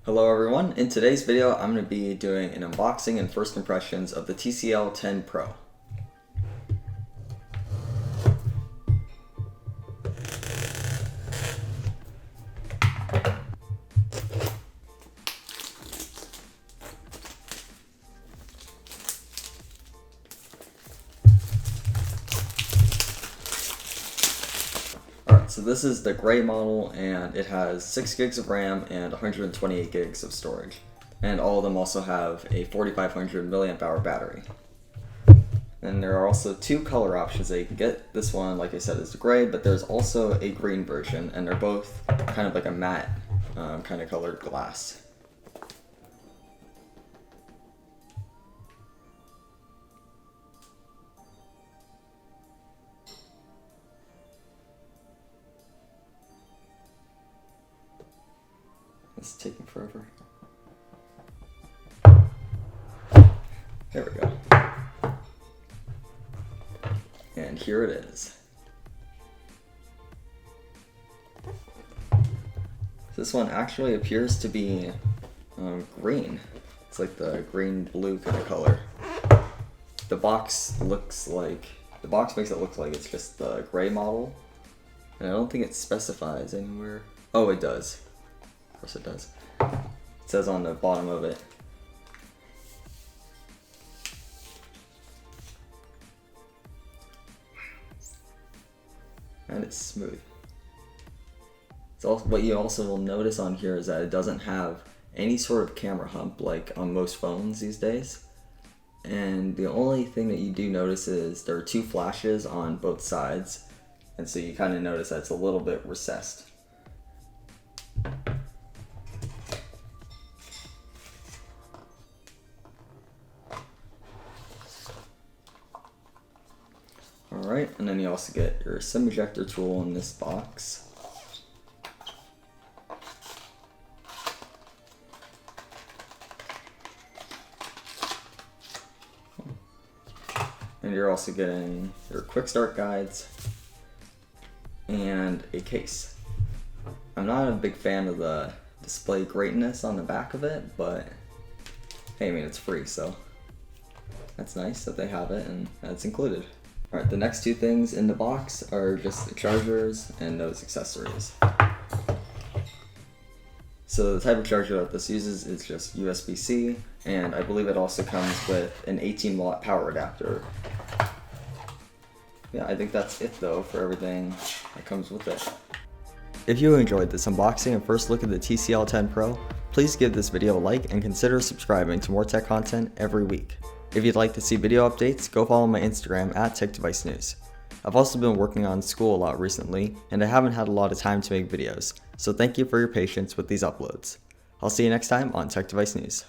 Hello everyone, in today's video I'm going to be doing an unboxing and first impressions of the TCL 10 Pro. Alright, so this is the gray model and it has 6 gigs of RAM and 128 gigs of storage. And all of them also have a 4500 milliamp hour battery. And there are also two color options that you can get. This one, like I said, is the gray, but there's also a green version, and they're both kind of like a matte kind of colored glass. It's taking forever. There we go. And here it is. This one actually appears to be green. It's like the green-blue kind of color. The box makes it look like it's just the gray model, and I don't think it specifies anywhere. Oh, it does. Of course it does. It says on the bottom of it. And it's smooth. What you also will notice on here is that it doesn't have any sort of camera hump like on most phones these days. And the only thing that you do notice is there are two flashes on both sides, and so you kind of notice that it's a little bit recessed. Alright, and then you also get your SIM ejector tool in this box. And you're also getting your quick start guides and a case. I'm not a big fan of the display greatness on the back of it, but hey, I mean, it's free, so that's nice that they have it and that's included. Alright, the next two things in the box are just the chargers and those accessories. So the type of charger that this uses is just USB-C, and I believe it also comes with an 18-watt power adapter. Yeah, I think that's it though for everything that comes with it. If you enjoyed this unboxing and first look at the TCL 10 Pro, please give this video a like and consider subscribing to more tech content every week. If you'd like to see video updates, go follow my Instagram at TechDeviceNews. I've also been working on school a lot recently, and I haven't had a lot of time to make videos, so thank you for your patience with these uploads. I'll see you next time on Tech Device News.